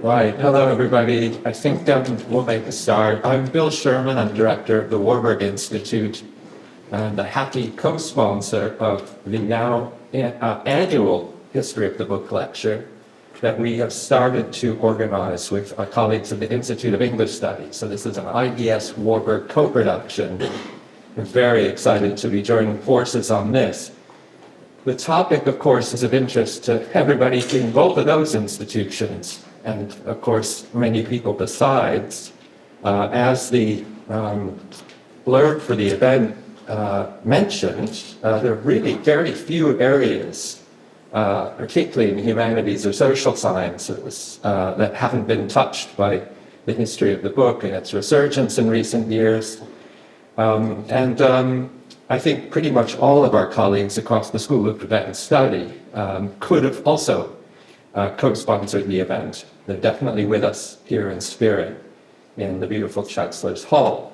Right. Hello, everybody. I think we'll make a start. I'm Bill Sherman. I'm director of the Warburg Institute and a happy co-sponsor of the now annual History of the Book lecture that we have started to organize with our colleagues at the Institute of English Studies. So this is an IES Warburg co-production. We're very excited to be joining forces on this. The topic, of course, is of interest to everybody in both of those institutions, and of course, many people besides. As the blurb for the event mentioned, there are really very few areas, particularly in humanities or social sciences, that haven't been touched by the history of the book and its resurgence in recent years. I think pretty much all of our colleagues across the School of Advanced Study could have also co-sponsored the event. They're definitely with us here in spirit in the beautiful Chancellor's Hall.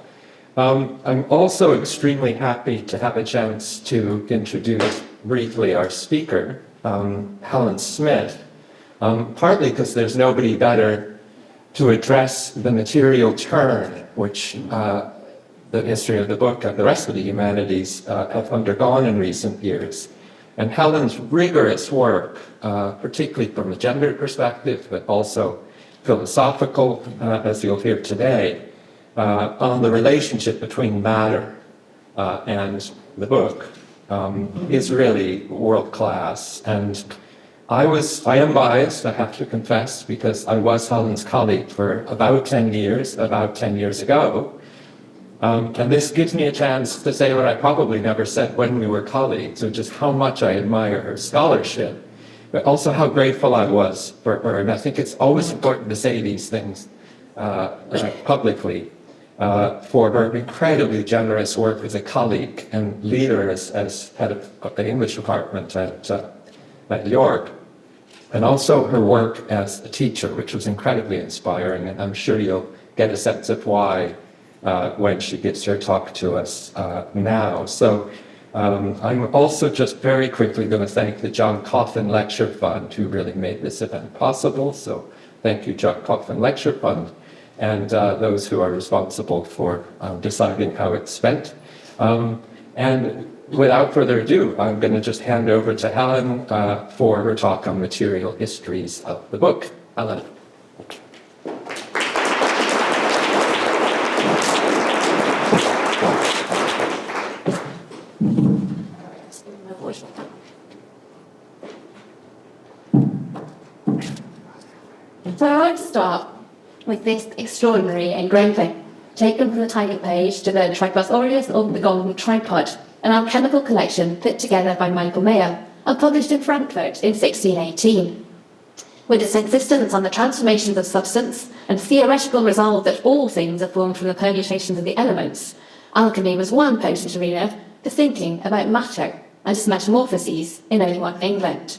I'm also extremely happy to have a chance to introduce briefly our speaker, Helen Smith, partly because there's nobody better to address the material turn which the history of the book and the rest of the humanities have undergone in recent years. And Helen's rigorous work, particularly from a gender perspective, but also philosophical, as you'll hear today, on the relationship between matter and the book, is really world-class. And I am biased, I have to confess, because I was Helen's colleague for about 10 years ago. And this gives me a chance to say what I probably never said when we were colleagues, which is how much I admire her scholarship, but also how grateful I was for her. And I think it's always important to say these things publicly, for her incredibly generous work as a colleague and leader as head of the English department at York, and also her work as a teacher, which was incredibly inspiring. And I'm sure you'll get a sense of why when she gives her talk to us now. So I'm also just very quickly going to thank the John Coffin Lecture Fund, who really made this event possible. So thank you, John Coffin Lecture Fund, and those who are responsible for deciding how it's spent. And without further ado, I'm going to just hand over to Helen for her talk on material histories of the book. Helen. So I want to start with this extraordinary engraving, taken from the title page to the Tripos aureus or the Golden Tripod, an alchemical collection put together by Michael Mayer and published in Frankfurt in 1618. With its insistence on the transformations of substance and theoretical resolve that all things are formed from the permutations of the elements, alchemy was one potent arena for thinking about matter and its metamorphoses in early modern England.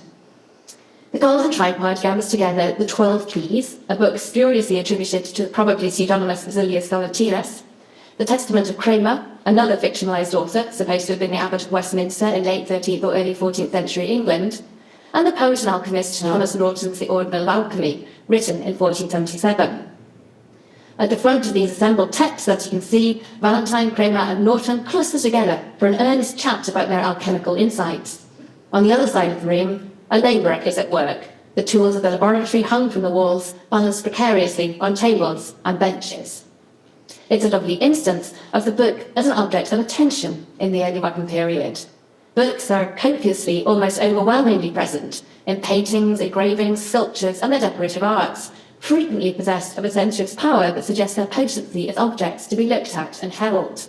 The Golden Tripod gathers together the 12 Keys, a book spuriously attributed to the probably pseudonymous Basilius Voluntaris, the Testament of Cramer, another fictionalized author supposed to have been the abbot of Westminster in late 13th or early 14th century England, and the poet and alchemist Thomas Norton's The Ordinal of Alchemy, written in 1477. At the front of these assembled texts, as you can see, Valentine, Cramer, and Norton cluster together for an earnest chat about their alchemical insights. On the other side of the room, a labourer is at work, the tools of the laboratory hung from the walls, balanced precariously on tables and benches. It's a lovely instance of the book as an object of attention in the early modern period. Books are copiously, almost overwhelmingly present in paintings, engravings, sculptures, and the decorative arts, frequently possessed of a sensuous power that suggests their potency as objects to be looked at and held.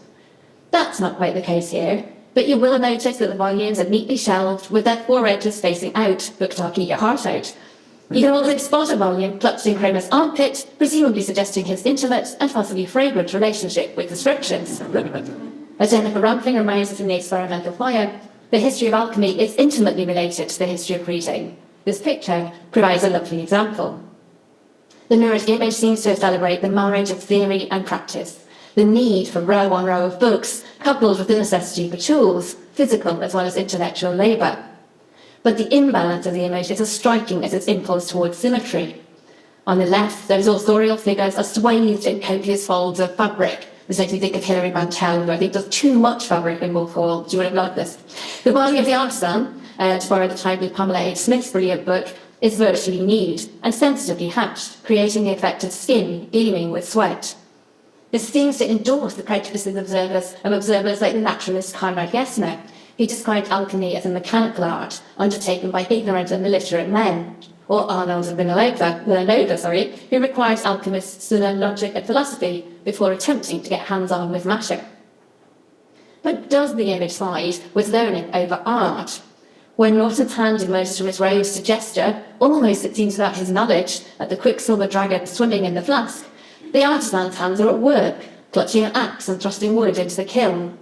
That's not quite the case here, but you will notice that the volumes are neatly shelved with their four edges facing out, book talk your heart out. You can also spot a volume clutched in Cramer's armpit, presumably suggesting his intimate and possibly fragrant relationship with the scriptures. As Jennifer Rumpling reminds us in The Experimental Fire, the history of alchemy is intimately related to the history of reading. This picture provides a lovely example. The mirrored image seems to celebrate the marriage of theory and practice, the need for row on row of books, coupled with the necessity for tools, physical as well as intellectual labour. But the imbalance of the image is as striking as its impulse towards symmetry. On the left, those authorial figures are swathed in copious folds of fabric. This makes me think of Hilary Mantel, who I think does too much fabric in Wolf Hall. You would have loved this. The body of the artisan, to borrow the title of Pamela H. Smith's brilliant book, is virtually nude and sensitively hatched, creating the effect of skin gleaming with sweat. This seems to endorse the prejudices of observers like the naturalist Conrad Gessner, who described alchemy as a mechanical art undertaken by ignorant and illiterate men, or Arnold of Villanova, who required alchemists to learn logic and philosophy before attempting to get hands-on with matter. But does the image side with learning over art? When Norton's hand emerges from his robes to gesture, almost it seems without his knowledge, at the quicksilver dragon swimming in the flask, the artisan's hands are at work, clutching an axe and thrusting wood into the kiln.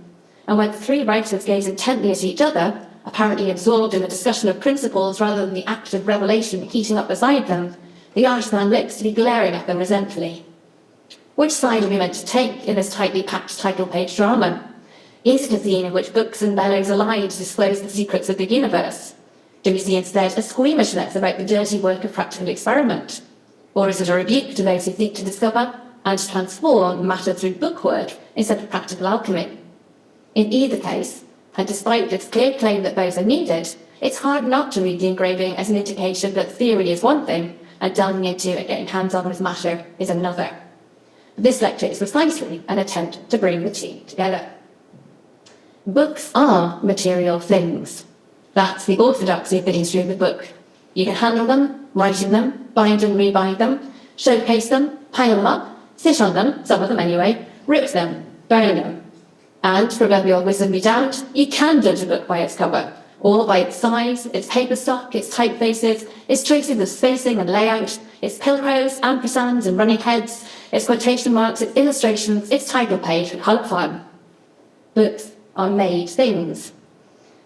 And when the three writers gaze intently at each other, apparently absorbed in the discussion of principles rather than the act of revelation heating up beside them, the artisan looks to be glaring at them resentfully. Which side are we meant to take in this tightly packed title-page drama? Is it a scene in which books and bellows align to disclose the secrets of the universe? Do we see instead a squeamishness about the dirty work of practical experiment? Or is it a rebuke to those who seek to discover and transform matter through bookwork instead of practical alchemy? In either case, and despite its clear claim that both are needed, it's hard not to read the engraving as an indication that theory is one thing and delving into and getting hands-on with matter is another. This lecture is precisely an attempt to bring the two together. Books are material things. That's the orthodoxy of the history of the book. You can handle them, write in them, bind and rebind them, showcase them, pile them up, sit on them, some of them anyway, rip them, burn them. And, proverbial wisdom be damned, you can judge a book by its cover, or by its size, its paper stock, its typefaces, its choices of spacing and layout, its pilcrows, ampersands and running heads, its quotation marks, its illustrations, its title page and colour font. Books are made things.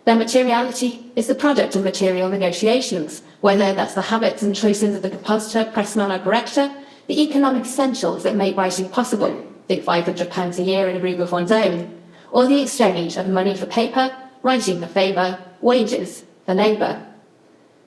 Their materiality is the product of material negotiations, whether that's the habits and choices of the compositor, pressman or corrector, the economic essentials that make writing possible, think £500 a year in a room of one's own, or the exchange of money for paper, writing for favour, wages for labour.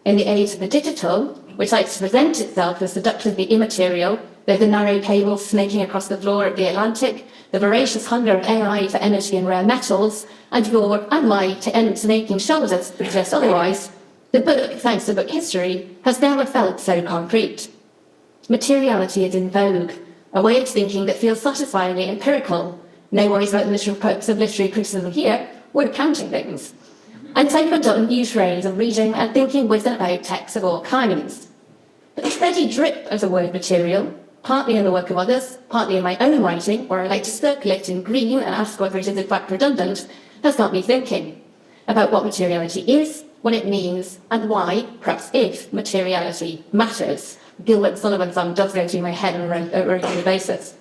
In the age of the digital, which likes to present itself as seductively immaterial, though the narrow cables snaking across the floor of the Atlantic, the voracious hunger of AI for energy and rare metals, and your and my to end snaking shoulders suggest otherwise, the book, thanks to book history, has never felt so concrete. Materiality is in vogue, a way of thinking that feels satisfyingly empirical. No worries about the literal purpose of literary criticism here, we're counting things. And so opened up a new phrase of reading and thinking with and about texts of all kinds. But the steady drip of the word material, partly in the work of others, partly in my own writing, where I like to circle it in green and ask whether it is in fact redundant, has got me thinking about what materiality is, what it means, and why, perhaps if, materiality matters. Gilbert Sullivan's song does go through my head on a regular basis.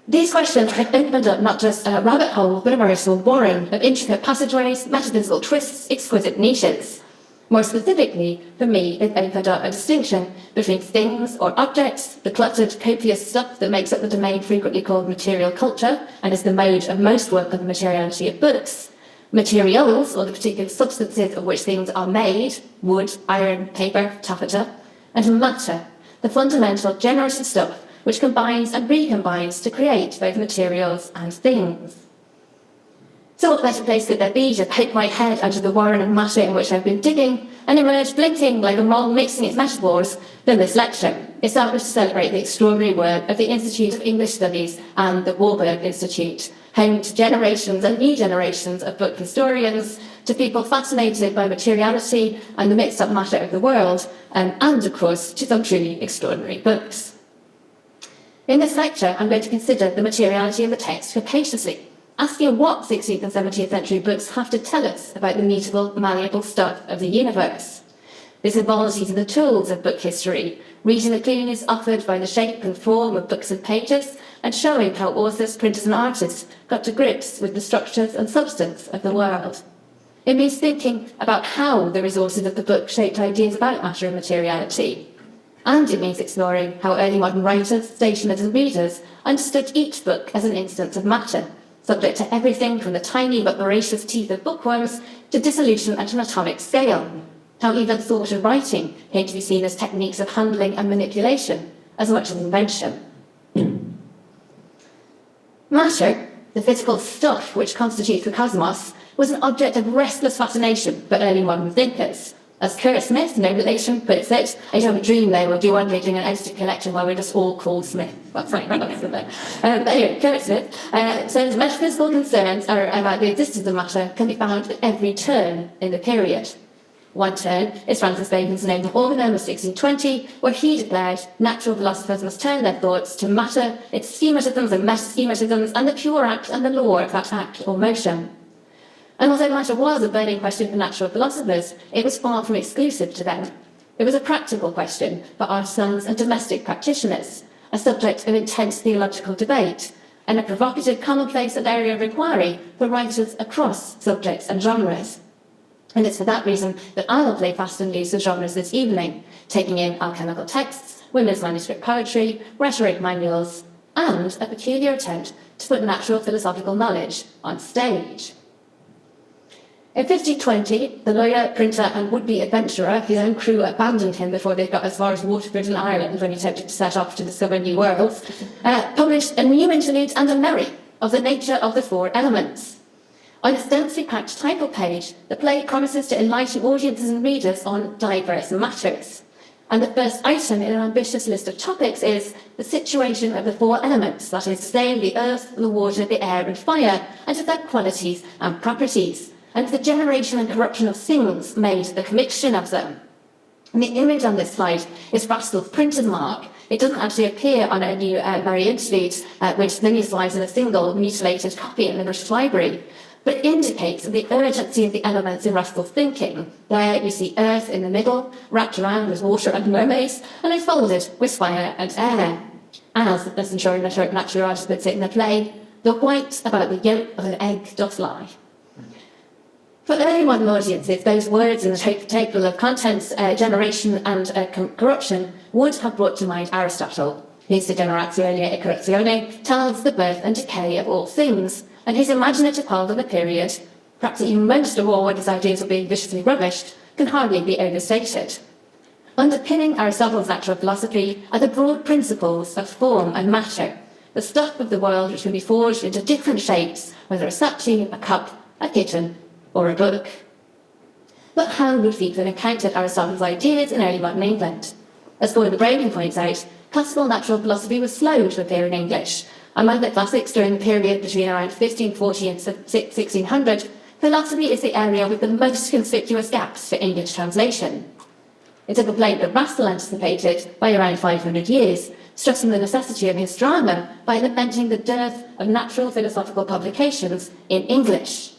These questions have opened up not just a rabbit hole, but a veritable warren of intricate passageways, metaphysical twists, exquisite niches. More specifically, for me, it opened up a distinction between things or objects, the cluttered, copious stuff that makes up the domain frequently called material culture, and is the mode of most work on the materiality of books, materials, or the particular substances of which things are made, wood, iron, paper, taffeta, and matter, the fundamental generative stuff which combines and recombines to create both materials and things. So what better place could there be to poke my head out of the warren of matter in which I've been digging and emerge blinking like a mole mixing its metaphors than this lecture, established to celebrate the extraordinary work of the Institute of English Studies and the Warburg Institute, home to generations and new generations of book historians, to people fascinated by materiality and the mixed-up matter of the world, and of course, to some truly extraordinary books. In this lecture, I'm going to consider the materiality of the text capaciously, asking what 16th and 17th century books have to tell us about the mutable, malleable stuff of the universe. This involves using the tools of book history, reading the clues offered by the shape and form of books and pages, and showing how authors, printers and artists got to grips with the structures and substance of the world. It means thinking about how the resources of the book shaped ideas about matter and materiality. And it means exploring how early modern writers, stationers and readers understood each book as an instance of matter, subject to everything from the tiny but voracious teeth of bookworms to dissolution at an atomic scale, how even thought and writing came to be seen as techniques of handling and manipulation, as much as invention. Matter, the physical stuff which constitutes the cosmos, was an object of restless fascination for early modern thinkers. As Smith, no relation, puts it, I don't dream they will do one day doing an ousted collection while we're just all called Smith. Well, sorry, but anyway, Smith says metaphysical concerns about the existence of matter can be found at every turn in the period. One turn is Francis Bacon's Inaugural of 1620, where he declared natural philosophers must turn their thoughts to matter, its schematisms and meta-schematisms, and the pure act and the law of that act or motion. And although matter was a burning question for natural philosophers, it was far from exclusive to them. It was a practical question for our sons and domestic practitioners, a subject of intense theological debate, and a provocative commonplace and area of inquiry for writers across subjects and genres. And it's for that reason that I will play fast and loose with genres this evening, taking in alchemical texts, women's manuscript poetry, rhetoric manuals, and a peculiar attempt to put natural philosophical knowledge on stage. In 1520, the lawyer, printer, and would-be adventurer, his own crew abandoned him before they got as far as Waterford in Ireland when he attempted to set off to discover new worlds, published a new interlude and a merry of the nature of the four elements. On its densely packed title page, the play promises to enlighten audiences and readers on diverse matters. And the first item in an ambitious list of topics is the situation of the four elements, that is, saying the earth, the water, the air, and fire, and of their qualities and properties, and the generation and corruption of things made the commixtion of them. And the image on this slide is Russell's printed mark. It doesn't actually appear on a new merry interlude, which then lies in a single mutilated copy in the British Library, but indicates the urgency of the elements in Russell's thinking. There you see earth in the middle, wrapped around with water and mermaids, and enfolded with fire and air. As the Centurion naturally writer puts it in the play, the white about the yolk of an egg doth lie. For early modern audiences, those words in the table of contents, generation and corruption, would have brought to mind Aristotle. His De Generatione e Corruzione tells the birth and decay of all things, and his imaginative hold on the period, perhaps even most of all when his ideas were being viciously rubbished, can hardly be overstated. Underpinning Aristotle's natural philosophy are the broad principles of form and matter, the stuff of the world which can be forged into different shapes, whether a statue, a cup, a kitten, or a book. But how would people have encountered Aristotle's ideas in early modern England? As Gordon Brayling points out, classical natural philosophy was slow to appear in English. Unlike the classics during the period between around 1540 and 1600, philosophy is the area with the most conspicuous gaps for English translation. It's a complaint that Russell anticipated by around 500 years, stressing the necessity of his drama by lamenting the dearth of natural philosophical publications in English.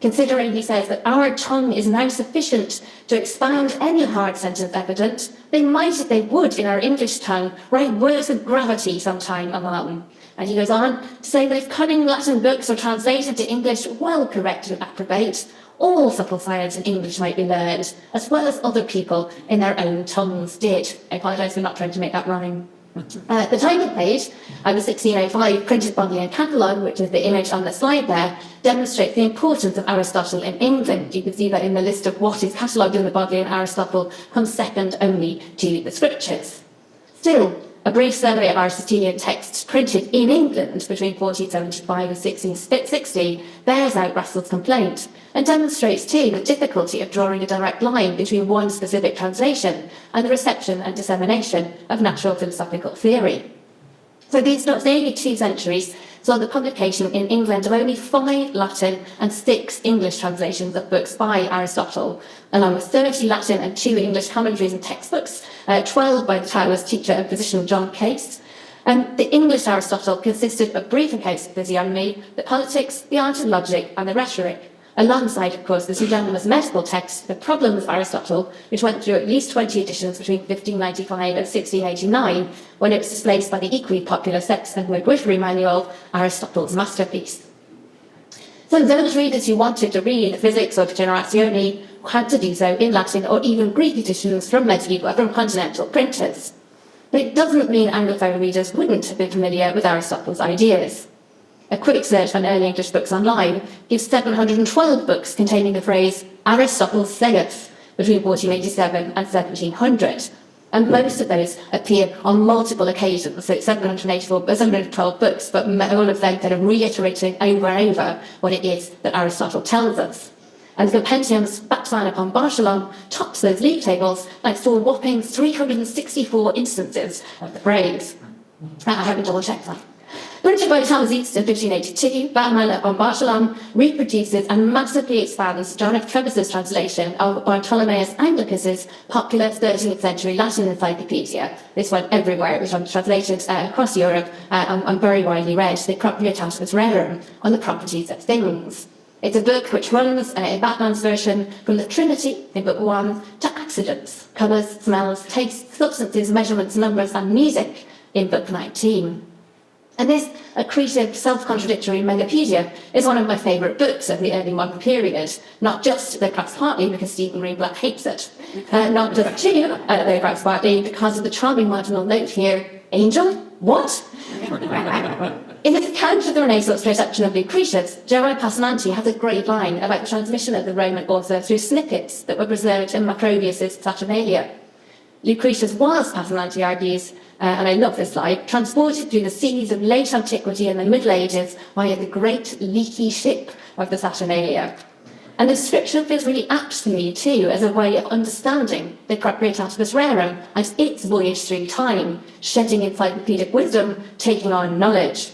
Considering, he says, that our tongue is now sufficient to expound any hard sentence evident, they might, if they would, in our English tongue, write words of gravity sometime among. And he goes on to say that if cunning Latin books are translated to English well corrected and approbate, all subtle science in English might be learned, as well as other people in their own tongues did. I apologise for not trying to make that rhyme. The title page of the 1605 printed Bodleian catalogue, which is the image on the slide there, demonstrates the importance of Aristotle in England. You can see that in the list of what is catalogued in the Bodleian, Aristotle comes second only to the scriptures. Still, a brief survey of Aristotelian texts printed in England between 1475 and 1660 bears out Russell's complaint and demonstrates too the difficulty of drawing a direct line between one specific translation and the reception and dissemination of natural philosophical theory. So these nearly 2 centuries saw the publication in England of only 5 Latin and 6 English translations of books by Aristotle, along with 30 Latin and 2 English commentaries and textbooks, 12 by the tireless teacher and physician John Case. And the English Aristotle consisted of brief accounts of physiognomy, the politics, the art of logic, and the rhetoric, alongside, of course, the pseudonymous medical text, The Problems of Aristotle, which went through at least 20 editions between 1595 and 1689, when it was displaced by the equally popular sex and midwifery manual, Aristotle's Masterpiece. So those readers who wanted to read Physics or De Generatione had to do so in Latin or even Greek editions from continental printers. But it doesn't mean Anglophone readers wouldn't have been familiar with Aristotle's ideas. A quick search on early English books online gives 712 books containing the phrase Aristotle saith, between 1487 and 1700. And most of those appear on multiple occasions, so 712 books, but all of them kind of reiterating over and over what it is that Aristotle tells us. And the compendium's backline upon Bartolom tops those league tables like for a whopping 364 instances of the phrase. I haven't double-checked that. Printed by Thomas Easton in 1582, Batman upon Bartolom reproduces and massively expands John F. Trevis's translation of Bartholomeus Anglicus's popular 13th century Latin encyclopedia. This went everywhere. It was translated across Europe and very widely read, the Proprietas Rerum, on the properties of things. It's a book which runs, in Batman's version, from the Trinity in Book 1 to accidents, colours, smells, tastes, substances, measurements, numbers, and music in Book 19. And this accretive, self-contradictory megapedia is one of my favourite books of the early modern period, not just, though perhaps partly because Stephen Greenblatt hates it, not just too, though perhaps partly because of the charming marginal note here, angel? What? In his account of the Renaissance reception of Lucretius, Gerard Passananti has a great line about the transmission of the Roman author through snippets that were preserved in Macrobius's Saturnalia. Lucretius was, Passananti argues, and I love this slide, transported through the seas of late antiquity and the Middle Ages via the great leaky ship of the Saturnalia. And the description feels really apt to me too, as a way of understanding the Proprietas Rerum and its voyage through time, shedding encyclopedic wisdom, taking on knowledge.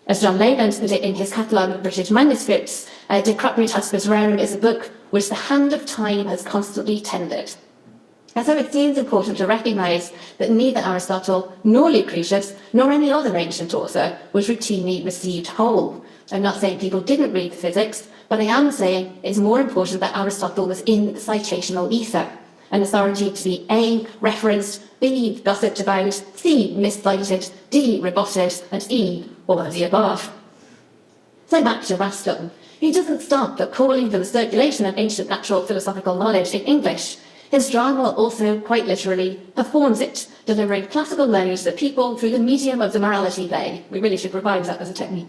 As John Leyland put it in his catalogue of British manuscripts, De Proprietas Rerum is a book which the hand of time has constantly tended. And so it seems important to recognise that neither Aristotle nor Lucretius nor any other ancient author was routinely received whole. I'm not saying people didn't read the physics, but I am saying it's more important that Aristotle was in the citational ether, an authority to be A, referenced, B, gossiped about, C, miscited, D, rebutted, and E, all of the above. So back to Aristotle. He doesn't stop at calling for the circulation of ancient natural philosophical knowledge in English. His drama also, quite literally, performs it, delivering classical learning to the people through the medium of the morality play. We really should revive that as a technique.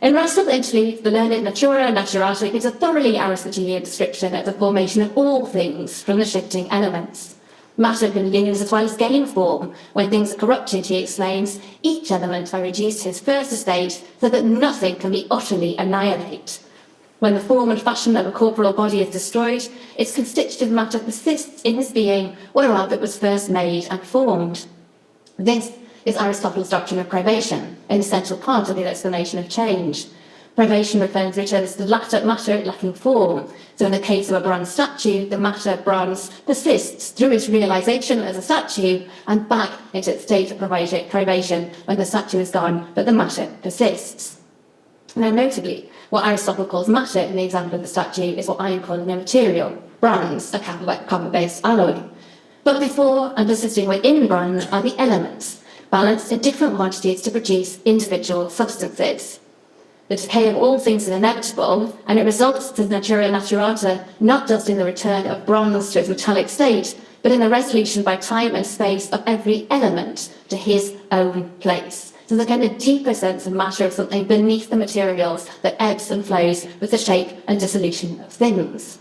In Aristotle's interlude, the learned Natura Naturata gives a thoroughly Aristotelian description of the formation of all things from the shifting elements. Matter can lose as well as gain form. When things are corrupted, he explains, each element are reduced to his first estate so that nothing can be utterly annihilated. When the form and fashion of a corporeal body is destroyed, its constitutive matter persists in his being whereof it was first made and formed. This is Aristotle's doctrine of privation, an essential part of the explanation of change. Privation returns to the latter matter lacking form. So in the case of a bronze statue, the matter bronze persists through its realisation as a statue and back into its state of privation when the statue is gone, but the matter persists. Now, notably, what Aristotle calls matter in the example of the statue is what I am calling a material, bronze, a copper-based alloy. But before and persisting within bronze are the elements, balanced in different quantities to produce individual substances. The decay of all things is inevitable, and it results in Natura Naturata not just in the return of bronze to its metallic state, but in the resolution by time and space of every element to his own place. So there's a kind of deeper sense of matter of something beneath the materials that ebbs and flows with the shape and dissolution of things.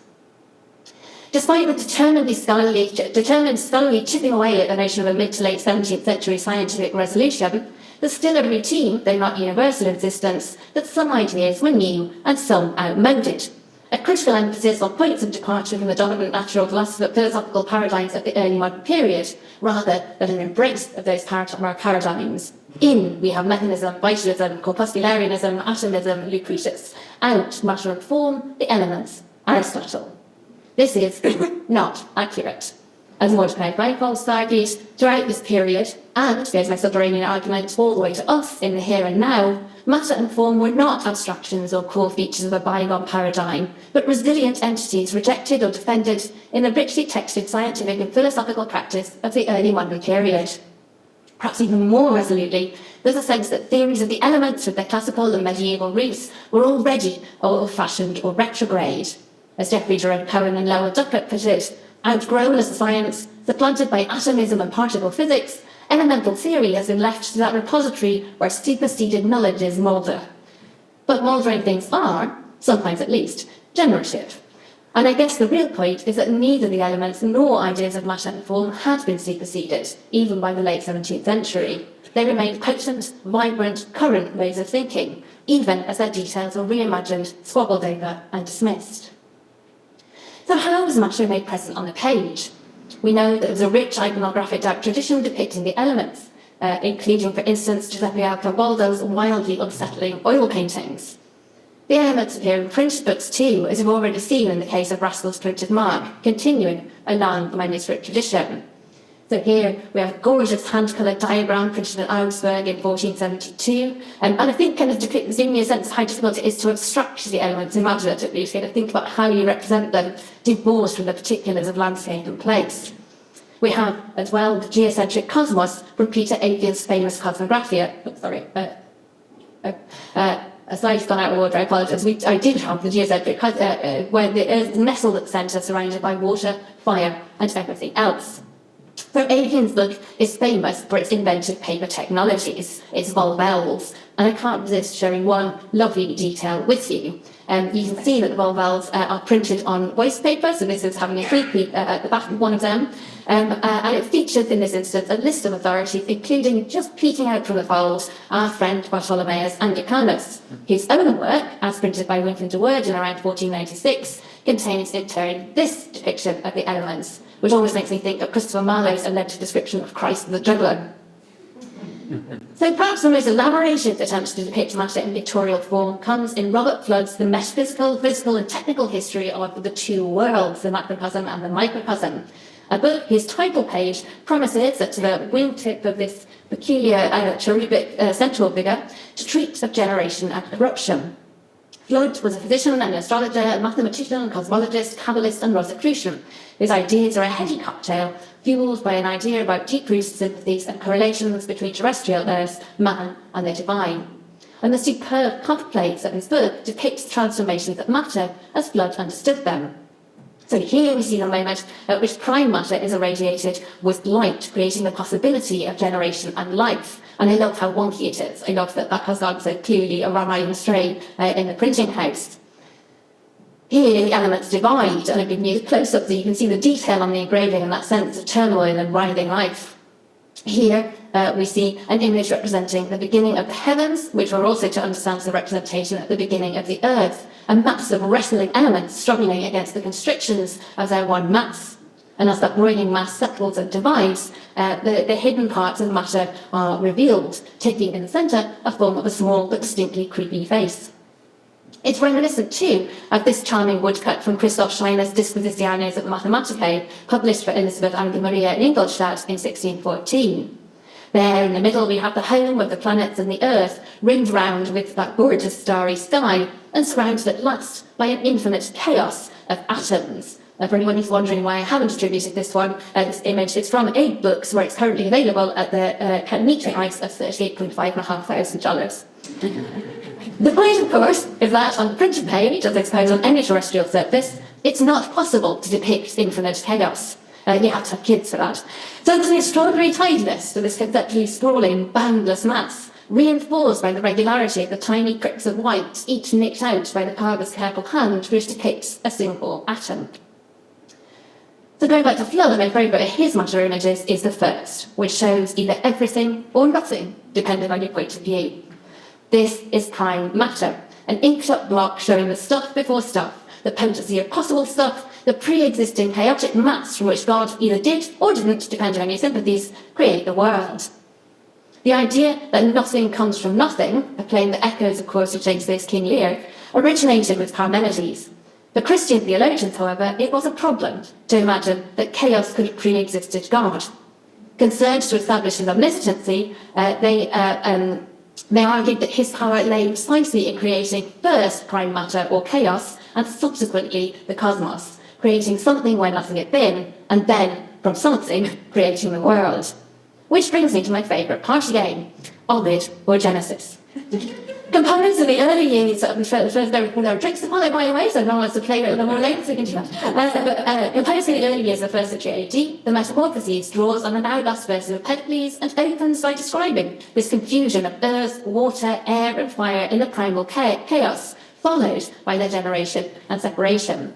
Despite the determined scholarly chipping away at the notion of a mid to late 17th century scientific resolution, there's still a routine, though not universal existence, that some ideas were new and some outmoded. A critical emphasis on points of departure from the dominant natural philosophical paradigms of the early modern period, rather than an embrace of those paradigms. In, we have mechanism, vitalism, corpuscularianism, atomism, Lucretius. Out, matter and form, the elements, Aristotle. This is not accurate. As Mordecai Breipols argues, throughout this period, and there's my subterranean argument all the way to us in the here and now, matter and form were not abstractions or core features of a bygone paradigm, but resilient entities rejected or defended in the richly textured scientific and philosophical practice of the early modern period. Perhaps even more resolutely, there's a sense that theories of the elements with their classical and medieval roots were already old-fashioned or retrograde. As Geoffrey Jerome Cohen and Lowell Duckett put it, outgrown as a science, supplanted by atomism and particle physics, elemental theory has been left to that repository where superseded knowledge is moulder. But mouldering things are, sometimes at least, generative. And I guess the real point is that neither the elements nor ideas of matter and form had been superseded, even by the late 17th century. They remained potent, vibrant, current ways of thinking, even as their details were reimagined, squabbled over, and dismissed. So how was matter made present on the page? We know that there was a rich iconographic tradition depicting the elements, including, for instance, Giuseppe Arcabaldo's wildly unsettling oil paintings. The elements appear in printed books too, as we've already seen in the case of Raskel's printed mark, continuing along the manuscript tradition. So here we have a gorgeous hand-coloured diagram printed in Augsburg in 1472, and I think kind of depicts, giving me a sense of how difficult it is to abstract the elements imaginatively, to think about how you represent them, divorced from the particulars of landscape and place. We have, as well, the geocentric cosmos from Peter Avian's famous Cosmographia. A slide's gone out of order, I apologise. I did have the geocentric, where the Earth is nestled at the centre, surrounded by water, fire, and everything else. So Avian's book is famous for its inventive paper technologies, its volvels, and I can't resist sharing one lovely detail with you. You can see that the volvels are printed on waste paper, so this is having a quick peek at the back of one of them, and it features in this instance a list of authorities, including, just peeking out from the fold, our friend Bartholomeus Anglicanus, whose own work, as printed by Wynkyn de Worde in around 1496, contains in turn this depiction of the elements, which always makes me think of Christopher Marlowe's alleged description of Christ the juggler. So perhaps the most elaborated attempt to depict matter in pictorial form comes in Robert Flood's The Metaphysical, Physical and Technical History of the Two Worlds, the Macrocosm and the Microcosm, a book whose title page promises that to the wingtip of this peculiar cherubic central figure to treat of generation and corruption. Flood was a physician and an astrologer, a mathematician, cosmologist, Kabbalist and Rosicrucian. His ideas are a heady cocktail, fueled by an idea about deep-rooted sympathies and correlations between terrestrial Earth, man and the divine. And the superb cover plates of his book depicts transformations of matter as Flood understood them. So here we see the moment at which prime matter is irradiated with light, creating the possibility of generation and life. And I love how wonky it is. I love that has gone so clearly around astray in the printing house. Here the elements divide, and I've given you a close-up so you can see the detail on the engraving and that sense of turmoil and writhing life. Here we see an image representing the beginning of the heavens, which we're also to understand as a representation at the beginning of the earth, a mass of wrestling elements struggling against the constrictions of their one mass. And as that growing mass settles and divides, the hidden parts of matter are revealed, taking in the centre a form of a small but distinctly creepy face. It's reminiscent, too, of this charming woodcut from Christoph Schreiner's Dispositiones of Mathematicae, published for Elizabeth Maria in Ingolstadt in 1614. There in the middle we have the home of the planets and the Earth, ringed round with that gorgeous starry sky, and surrounded at last by an infinite chaos of atoms. For anyone who's wondering why I haven't distributed this this image, it's from 8 books where it's currently available at the meter price of $38,500. The point, of course, is that on the printed page, as I suppose on any terrestrial surface, it's not possible to depict infinite chaos. You have to have kids for that. So there's an extraordinary tidiness to this conceptually sprawling, boundless mass, reinforced by the regularity of the tiny pricks of white, each nicked out by the carver's careful hand, which depicts a single atom. So going back to Flood, my favourite of his matter images is the first, which shows either everything or nothing, depending on your point of view. This is prime matter, an inked-up block showing the stuff before stuff, the potency of possible stuff, the pre-existing chaotic mass from which God either did or didn't, depending on your sympathies, create the world. The idea that nothing comes from nothing, playing the echoes, of course, of Shakespeare's King Lear, originated with Parmenides. For Christian theologians, however, it was a problem to imagine that chaos could have pre-existed God. Concerned to establish his omnipotency, they argued that his power lay precisely in creating first prime matter or chaos and subsequently the cosmos, creating something where nothing had been, and then, from something, creating the world. Which brings me to my favourite party game, Ovid or Genesis. Composed in the early years of there were tricks to follow, by the way, so no one wants to play with them more later, so we can do that. Composed in the early years of the 1st century AD, the Metamorphoses draws on the now lost version of Pericles and opens by describing this confusion of earth, water, air and fire in the primal chaos, followed by their generation and separation.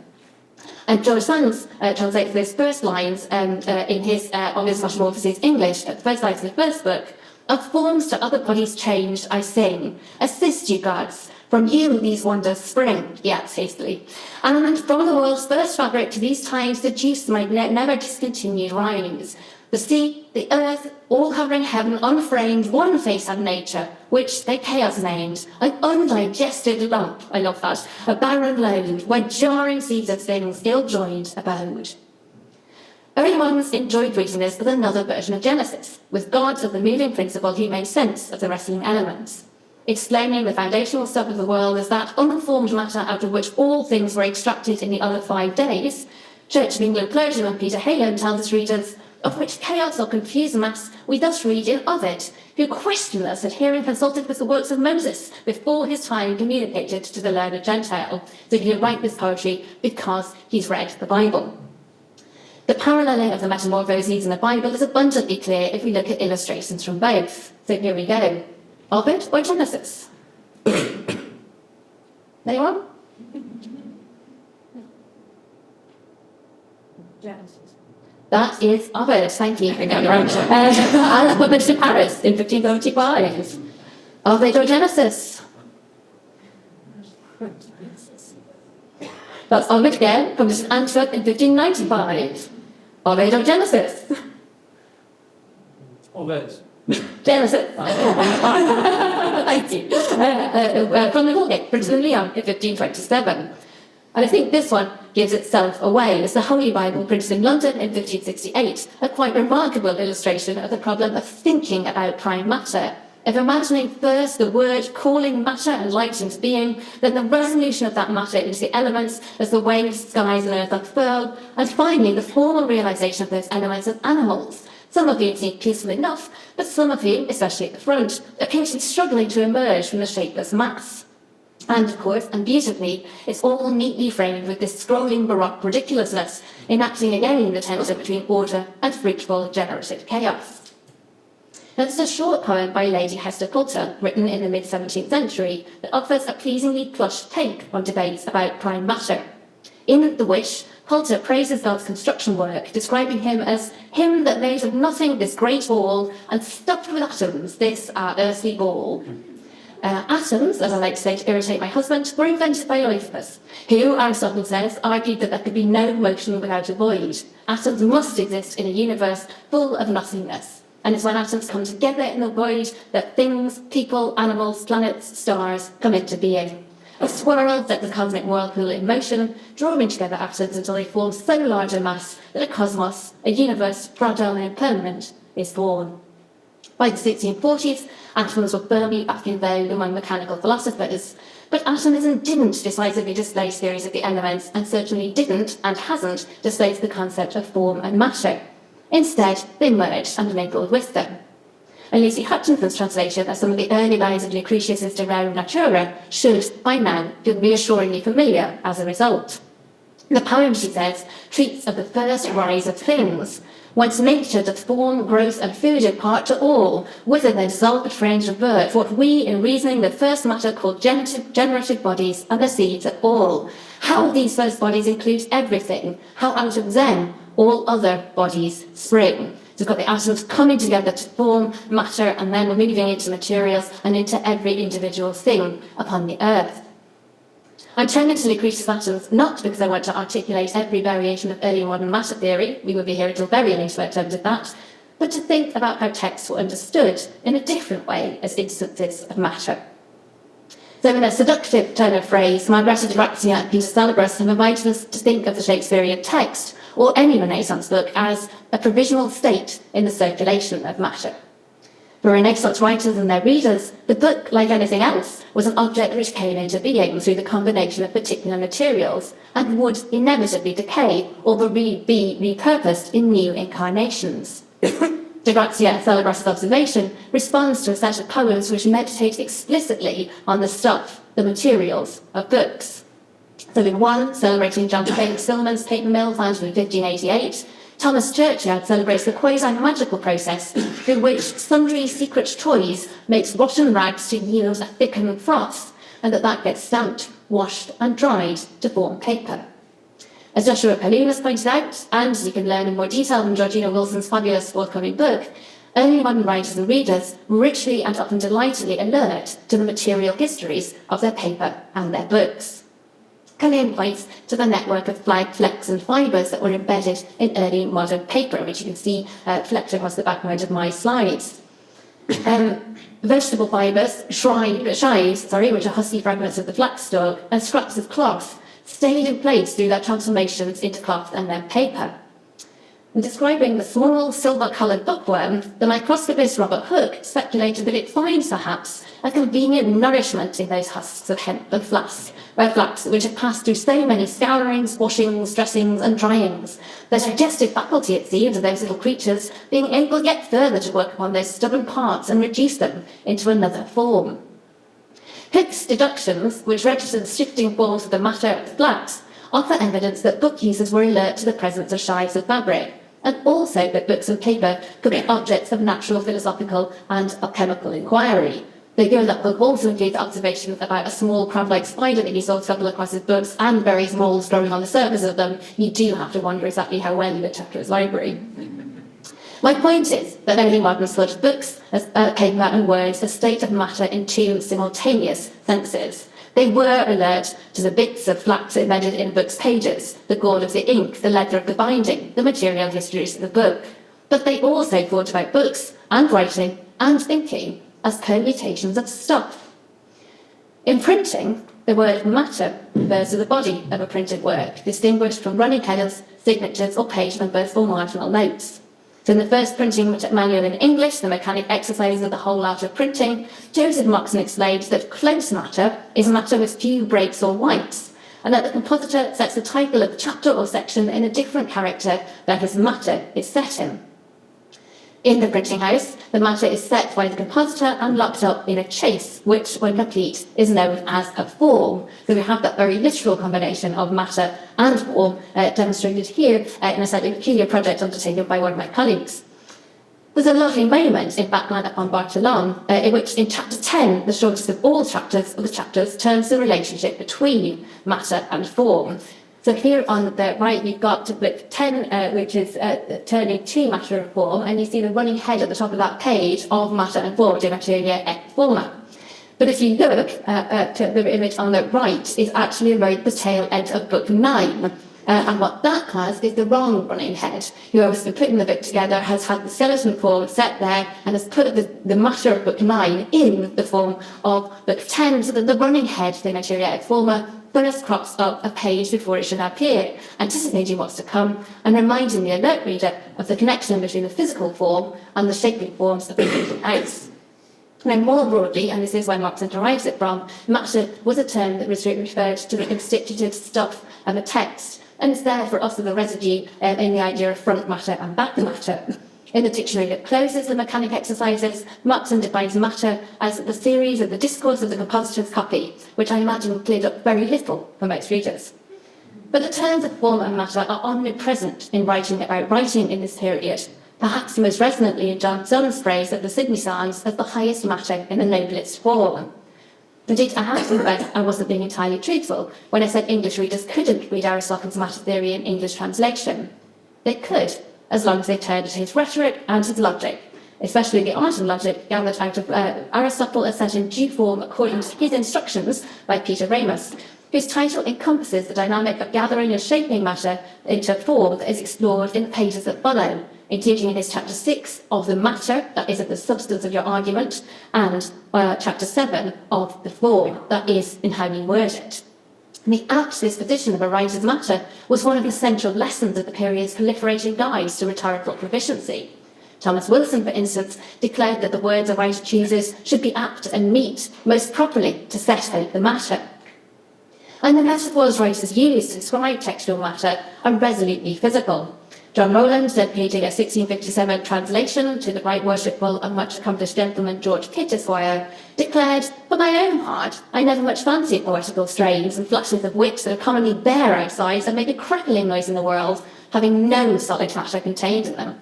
And George Sanders translates those first lines in his On His Metamorphoses English, the first lines of the first book. Of forms to other bodies changed, I sing. Assist you, gods. From you these wonders spring, he adds hastily. And from the world's first fabric to these times deduce my never discontinued rhymes. The sea, the earth, all hovering heaven, unframed, one face had nature, which they chaos named. An undigested lump, I love that, a barren load, where jarring seeds of things ill-joined abode. Early moderns enjoyed reading this with another version of Genesis, with God as the moving principle who made sense of the wrestling elements. Explaining the foundational stuff of the world as that unformed matter out of which all things were extracted in the other 5 days, Church of England clergyman Peter Halen tells his readers, of which chaos or confused mass we thus read in Ovid, who questioned us that hearing consulted with the works of Moses before his time communicated to the learned Gentile, that he could write this poetry because he's read the Bible. The paralleling of the Metamorphoses in the Bible is abundantly clear if we look at illustrations from both. So here we go. Ovid or Genesis? Anyone? Genesis. That is Ovid, thank you for getting around. As published in Paris in 1575. Ovid or Genesis? That's Ovid again, published in Antwerp in 1595. Ovid or Genesis? Ovid. Genesis. Thank you. From the Vulgate, Princeton Leon in 1527. And I think this one gives itself away. It's the Holy Bible, printed in London in 1568, a quite remarkable illustration of the problem of thinking about prime matter, of imagining first the word calling matter and light into being, then the resolution of that matter into the elements as the waves, skies and earth unfurl, and finally the formal realization of those elements as animals. Some of you seem peaceful enough, but some of you, especially at the front, appear to be struggling to emerge from the shapeless mass. And of course, and beautifully, it's all neatly framed with this scrolling baroque ridiculousness, enacting again the tension between order and fruitful generative chaos. Now, this is a short poem by Lady Hester Coulter, written in the mid-17th century, that offers a pleasingly plush take on debates about prime matter. In The Wish, Coulter praises God's construction work, describing him as him that made of nothing this great ball, and stuffed with atoms this our earthly ball. Atoms, as I like to say to irritate my husband, were invented by Oedipus, who, Aristotle says, argued that there could be no motion without a void. Atoms must exist in a universe full of nothingness. And it's when atoms come together in the void that things, people, animals, planets, stars come into being. A swirl sets the cosmic whirlpool in motion, drawing together atoms until they form so large a mass that a cosmos, a universe fragile and impermanent, is born. By the 1640s, atoms were firmly back in vogue among mechanical philosophers, but atomism didn't decisively displace theories of the elements, and certainly didn't, and hasn't, displaced the concept of form and matter. Instead, they merged and mingled with them. And Lucy Hutchinson's translation of some of the early lines of Lucretius's De Rerum Natura should, by now, be reassuringly familiar as a result. The poem, she says, treats of the first rise of things, whence nature doth form, growth, and food impart to all, whither their dissolved frames revert, what we, in reasoning the first matter, call generative bodies, and the seeds of all. How these first bodies include everything, how out of them all other bodies spring. So we've got the atoms coming together to form matter, and then we're moving into materials and into every individual thing upon the earth. I'm turning to Lucretius' atoms not because I want to articulate every variation of early modern matter theory, we will be here until very late about terms of that, but to think about how texts were understood in a different way as instances of matter. So in a seductive turn of phrase, Margrethe de Grazia and Peter Salabras have invited us to think of the Shakespearean text, or any Renaissance book, as a provisional state in the circulation of matter. For Renaissance writers and their readers, the book, like anything else, was an object which came into being through the combination of particular materials and would inevitably decay or be repurposed in new incarnations. De Grazia and Salabras' observation responds to a set of poems which meditate explicitly on the stuff, the materials, of books. So in one, celebrating John Silliman's paper mill founded in 1588, Thomas Churchyard celebrates the quasi-magical process through which sundry secret toys makes rotten rags to yield a thickened froth, and that gets stamped, washed and dried to form paper. As Joshua Palin has pointed out, and as you can learn in more detail from Georgina Wilson's fabulous forthcoming book, early modern writers and readers were richly and often delightedly alert to the material histories of their paper and their books. Palin points to the network of flecks and fibres that were embedded in early modern paper, which you can see flecked across the background of my slides. Vegetable fibres, shives, which are hussy fragments of the flax stalk, and scraps of cloth, stayed in place through their transformations into cloth and then paper. In describing the small silver-coloured bookworm, the microscopist Robert Hooke speculated that it finds perhaps a convenient nourishment in those husks of hemp and flax, which have passed through so many scourings, washings, dressings, and dryings. The digestive faculty, it seems, of those little creatures being able yet further to work upon those stubborn parts and reduce them into another form. Hooke's deductions, which register the shifting forms of the matter of the flax, offer evidence that book users were alert to the presence of shives of fabric, and also that books and paper could be objects of natural, philosophical, and alchemical inquiry. The Yola book also includes observations about a small crab-like spider that he saw stumble across his books and various moles growing on the surface of them. You do have to wonder exactly how well he looked after his library. My point is that early moderns thought of books as paper and words as state of matter in two simultaneous senses. They were alert to the bits of flax embedded in a book's pages, the gold of the ink, the leather of the binding, the material histories of the book. But they also thought about books and writing and thinking as permutations of stuff. In printing, the word matter refers to the body of a printed work, distinguished from running headers, signatures, or page numbers or marginal notes. So in the first printing manual in English, The Mechanic Exercises of the Whole Art of Printing, Joseph Moxon explains that close matter is matter with few breaks or whites, and that the compositor sets the title of the chapter or section in a different character than his matter is set in. In the printing house, the matter is set by the compositor and locked up in a chase, which, when complete, is known as a form. So we have that very literal combination of matter and form demonstrated here in a slightly peculiar project undertaken by one of my colleagues. There's a lovely moment in Backland upon Bartolon, in which in chapter 10, the shortest of all chapters, turns the relationship between matter and form. So here on the right, you've got book 10, which is turning to matter and form, and you see the running head at the top of that page of matter and form, de materia et forma. But if you look at the image on the right, is actually the tail end of book 9. And what that has is the wrong running head. Whoever's been putting the book together has had the skeleton form set there and has put the matter of book 9 in the form of book 10, so that the running head, de materia et forma, first crops up a page before it should appear, anticipating what's to come and reminding the alert reader of the connection between the physical form and the shaping forms of the printing house. Now, more broadly, and this is where Moxon derives it from, matter was a term that referred to the constitutive stuff of a text, and it's there for us as a residue in the idea of front matter and back matter. In the dictionary that closes the Mechanic Exercises, Moxon defines matter as the series of the discourse of the compositor's copy, which I imagine cleared up very little for most readers. But the terms of form and matter are omnipresent in writing about writing in this period, perhaps most resonantly in John Donne's phrase of the Sydney Psalms as the highest matter in the noblest form. Indeed, I have to admit I wasn't being entirely truthful when I said English readers couldn't read Aristotle's matter theory in English translation. They could, as long as they turned to his rhetoric and his logic, especially the art of logic gathered out of Aristotle as set in due form according to his instructions by Peter Ramus, whose title encompasses the dynamic of gathering and shaping matter into form that is explored in the pages that follow, including in his chapter 6 of the matter, that is, of the substance of your argument, and chapter 7 of the form, that is, in how you word it. The apt disposition of a writer's matter was one of the central lessons of the period's proliferating guides to rhetorical proficiency. Thomas Wilson, for instance, declared that the words a writer chooses should be apt and meet most properly to set out the matter. And the metaphors writers use to describe textual matter are resolutely physical. John Rowland, dedicating a 1657 translation to the right worshipful and much accomplished gentleman George Pitt, Esquire, declared, "For my own part, I never much fancied poetical strains and flashes of wit that are commonly bare outside and make a crackling noise in the world, having no solid matter contained in them."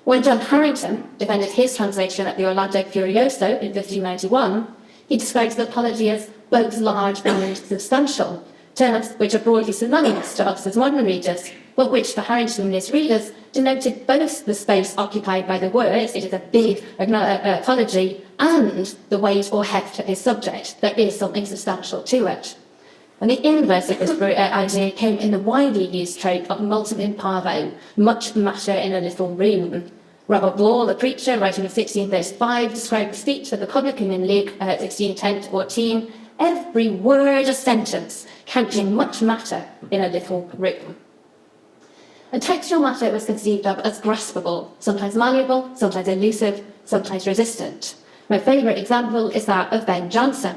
When John Harrington defended his translation at the Orlando Furioso in 1591, he describes the apology as both large and substantial, terms which are broadly synonymous to us as modern readers, but which for Harrington and his readers denoted both the space occupied by the words, it is a big apology, and the weight or heft of his subject. There is something substantial to it. And the inverse of this idea came in the widely used trope of multum in parvo, much matter in a little room. Robert Ball, the preacher, writing in 1635, described the speech of the publican in Luke 16:10-14, every word a sentence, counting much matter in a little room. And textual matter was conceived of as graspable, sometimes malleable, sometimes elusive, sometimes resistant. My favourite example is that of Ben Jonson.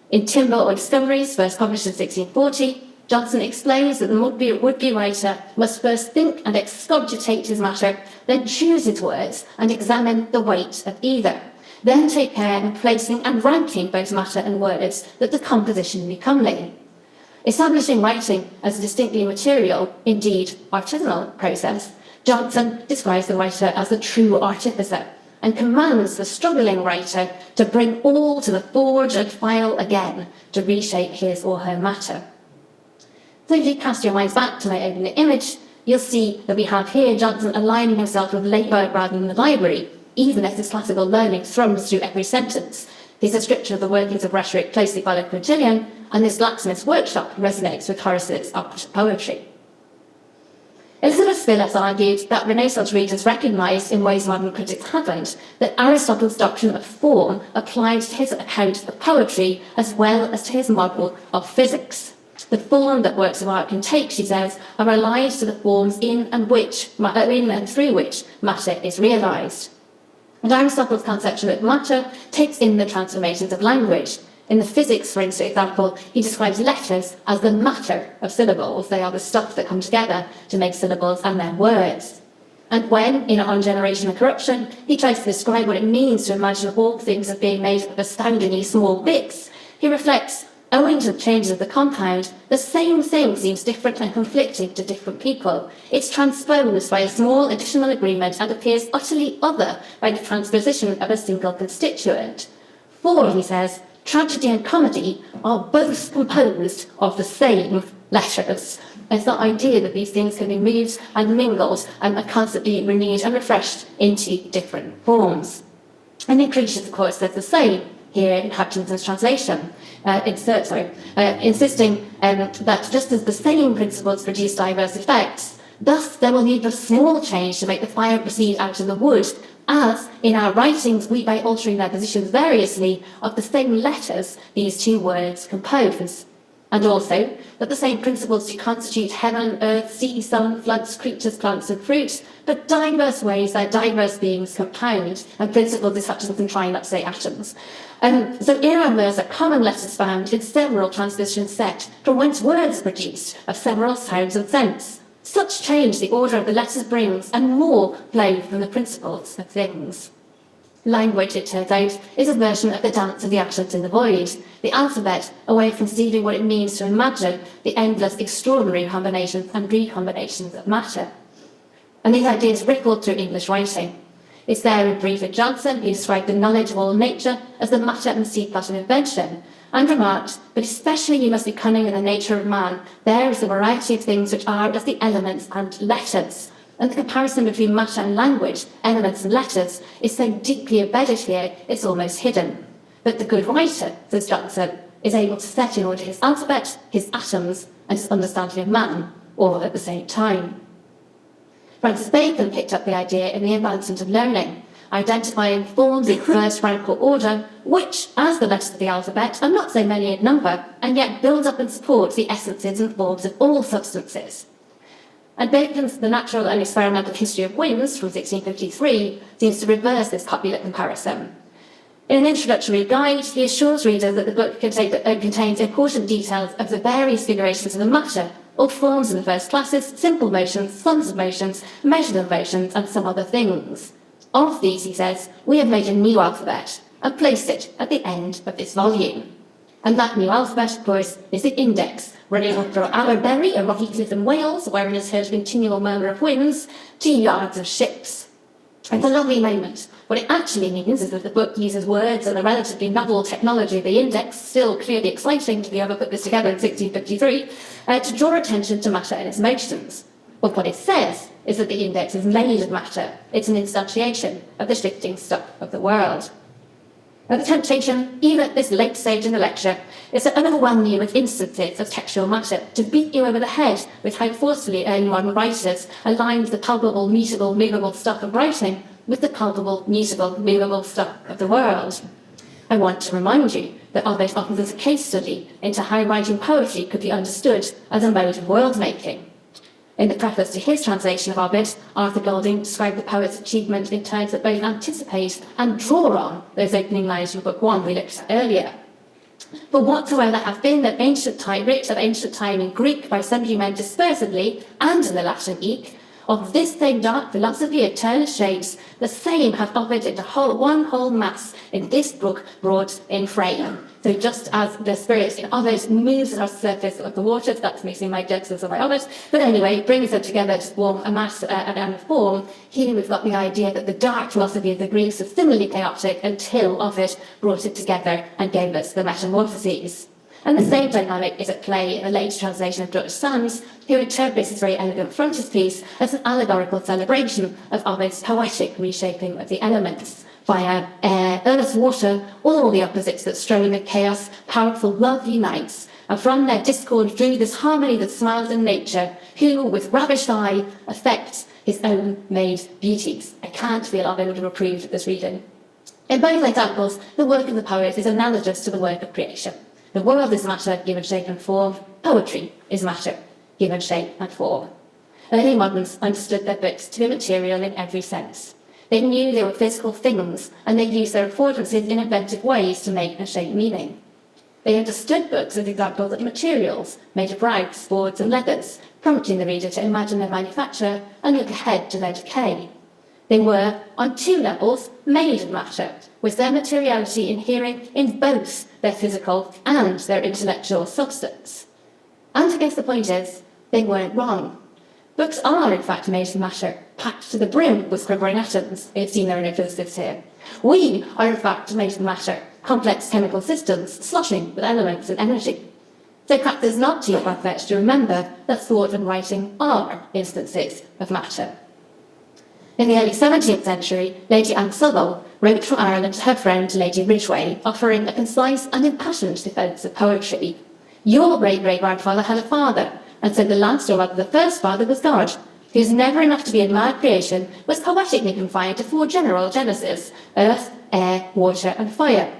In Timber or Discoveries, first published in 1640, Jonson explains that the would-be writer must first think and excogitate his matter, then choose his words and examine the weight of either, then take care in placing and ranking both matter and words that the composition be comely. Establishing writing as a distinctly material, indeed artisanal process, Jonson describes the writer as a true artificer and commands the struggling writer to bring all to the forge and file again to reshape his or her matter. So if you cast your minds back to my opening image, you'll see that we have here Jonson aligning himself with labour rather than the library, even as his classical learning thrums through every sentence. His description of the workings of rhetoric closely followed Quintilian, and this blacksmith's workshop resonates with Horace's art poetry. Elizabeth Spilett argued that Renaissance readers recognised, in ways modern critics haven't, that Aristotle's doctrine of form applied to his account of poetry as well as to his model of physics. The form that works of art can take, she says, are allied to the forms in and through which matter is realised. And Aristotle's conception of matter takes in the transformations of language. In the physics, for example, he describes letters as the matter of syllables. They are the stuff that come together to make syllables and then words. And when, in On Generation and Corruption, he tries to describe what it means to imagine all things as being made of astoundingly small bits, he reflects, owing to the changes of the compound, the same thing seems different and conflicting to different people. It's transposed by a small additional agreement and appears utterly other by the transposition of a single constituent. For, he says, tragedy and comedy are both composed of the same letters. It's the idea that these things can be moved and mingled and are constantly renewed and refreshed into different forms. And Lucretius, of course, says the same here in Hutchinson's translation, insisting that just as the same principles produce diverse effects, thus there will need a small change to make the fire proceed out of the wood, as in our writings we, by altering their positions variously, of the same letters these two words compose. And also that the same principles do constitute heaven, earth, sea, sun, floods, creatures, plants and fruits, but diverse ways that diverse beings compound, and principles is such as in trying not to say atoms. So in our verse are common letters found in several transpositions set, from whence words produced of several sounds and sense. Such change the order of the letters brings, and more flow from the principles of things. Language, it turns out, is a version of the dance of the atoms in the void. The alphabet, a way of conceiving what it means to imagine the endless, extraordinary combinations and recombinations of matter. And these ideas rippled through English writing. It's there in brief in Jonson, he described the knowledge of all nature as the matter and seed plot of invention, and remarked, but especially you must be cunning in the nature of man. There is a variety of things which are as the elements and letters. And the comparison between matter and language, elements and letters, is so deeply embedded here, it's almost hidden. But the good writer, says Jonson, is able to set in order his alphabet, his atoms, and his understanding of man, all at the same time. Francis Bacon picked up the idea in the advancement of learning, identifying forms in first rank or order, which, as the letters of the alphabet, are not so many in number, and yet build up and support the essences and forms of all substances. And Bacon's The Natural and Experimental History of Winds from 1653 seems to reverse this popular comparison. In an introductory guide, he assures readers that the book contains important details of the various figurations of the matter, all forms in the first classes, simple motions, sums of motions, measures of motions, and some other things. Of these, he says, we have made a new alphabet and placed it at the end of this volume. And that new alphabet, of course, is the index, running from Aberbury, a rocky cliff in Wales, wherein is heard a continual murmur of winds, to yards of ships. It's a lovely moment. What it actually means is that the book uses words and the relatively novel technology of the index, still clearly exciting to be able to put this together in 1653, to draw attention to matter and its motions. But what it says is that the index is made of matter. It's an instantiation of the shifting stuff of the world. Now, the temptation, even at this late stage in the lecture, is to overwhelm you with instances of textual matter, to beat you over the head with how forcefully early modern writers aligned the palpable, mutable, movable stuff of writing with the palpable, mutable, movable stuff of the world. I want to remind you that Ovid offers us a case study into how writing poetry could be understood as a mode of world-making. In the preface to his translation of Ovid, Arthur Golding described the poet's achievement in terms that both anticipate and draw on those opening lines from Book 1 we looked at earlier. But whatsoever have been that ancient time, writ of ancient time in Greek by sundry men dispersedly, and in the Latin eke, of this same dark philosophy of turned shades, the same hath Ovid into one whole mass in this book brought in frame. So just as the spirit in Ovid moves across the surface of the waters, that's mixing my Genesis and my Ovid, but anyway, brings them together to form a mass and a form. Here we've got the idea that the dark philosophy of the Greeks was similarly chaotic until Ovid brought it together and gave us the metamorphoses. And the same dynamic is at play in the late translation of Dr. Sands, who interprets his very elegant frontispiece as an allegorical celebration of Ovid's poetic reshaping of the elements via air, earth, water, all the opposites that stroll in chaos, powerful love unites, and from their discord drew this harmony that smiles in nature, who, with ravished eye, affects his own made beauties. I can't feel Ovid would have approved of this reading. In both examples, the work of the poet is analogous to the work of creation. The world is matter given shape and form. Poetry is matter given shape and form. Early moderns understood their books to be material in every sense. They knew they were physical things, and they used their affordances in inventive ways to make and shape meaning. They understood books as examples of materials made of rags, boards, and leathers, prompting the reader to imagine their manufacture and look ahead to their decay. They were, on two levels, made of matter, with their materiality inhering in both their physical and their intellectual substance. And I guess the point is, they weren't wrong. Books are, in fact, made of matter, packed to the brim with quivering atoms. You've seen their inner physicists here. We are, in fact, made of matter, complex chemical systems sloshing with elements and energy. So perhaps it's not too far-fetched to remember that thought and writing are instances of matter. In the early 17th century, Lady Anne Southall wrote from Ireland to her friend Lady Ridgway, offering a concise and impassioned defence of poetry. Your great-great-grandfather had a father, and so the last, or rather the first father, was God, whose never enough to be in mad creation was poetically confined to four general genesis: earth, air, water, and fire.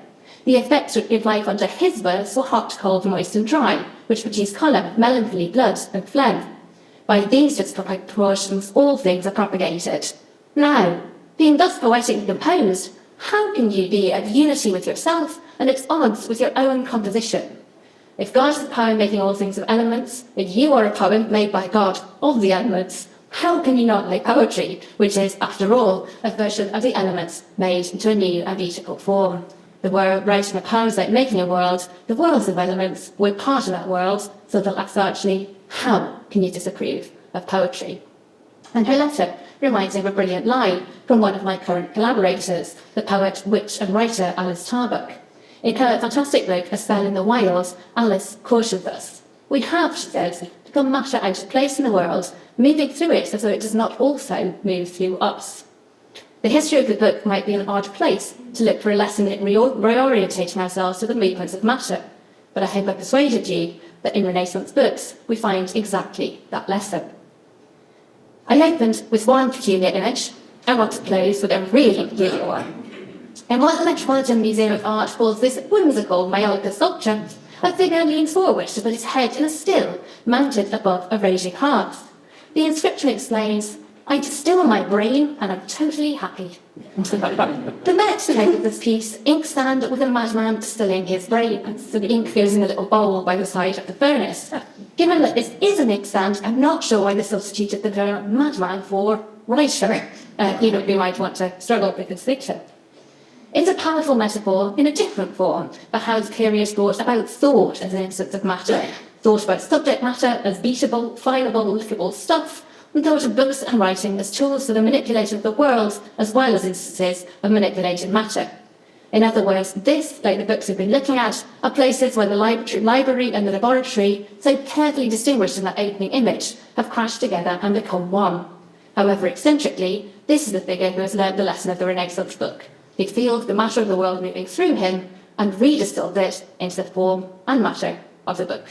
The effects which give life under his births were hot, cold, moist, and dry, which produce colour, melancholy, blood, and phlegm. By these just proportions, all things are propagated. Now, being thus poetically composed, how can you be at unity with yourself and at odds with your own composition? If God is the power making all things of elements, and you are a poem made by God of the elements, how can you not like poetry, which is, after all, a version of the elements made into a new and beautiful form? The world writing a poem is like making a world. The world's of elements. We're part of that world, so that largely, how can you disapprove of poetry? And her letter reminds me of a brilliant line from one of my current collaborators, the poet, witch and writer Alice Tarbuck. In her fantastic book, A Spell in the Wild, Alice cautions us. We have, she says, become matter out of place in the world, moving through it as though it does not also move through us. The history of the book might be an odd place to look for a lesson in reorientating ourselves to the movements of matter, but I hope I persuaded you that in Renaissance books we find exactly that lesson. I opened with one peculiar image. I want to close with a really peculiar one. In what the Metropolitan Museum of Art calls this whimsical Mallorca sculpture, a figure leans forward to put its head in a still, mounted above a raging hearth. The inscription explains, "I distill my brain and I'm totally happy." The next page of this piece, inkstand with a madman distilling his brain, so the ink goes in a little bowl by the side of the furnace. Given that this is an inkstand, I'm not sure why they substituted the term madman for writer. We might want to struggle with this fiction. It's a powerful metaphor in a different form for how the period thought about thought as an instance of matter. Thought about subject matter as beatable, fileable, lickable stuff, and thought of books and writing as tools for the manipulation of the world as well as instances of manipulated matter. In other words, this, like the books we've been looking at, are places where the library and the laboratory, so carefully distinguished in that opening image, have crashed together and become one. However eccentrically, this is the figure who has learned the lesson of the Renaissance book. He feels the matter of the world moving through him and redistilled it into the form and matter of the book.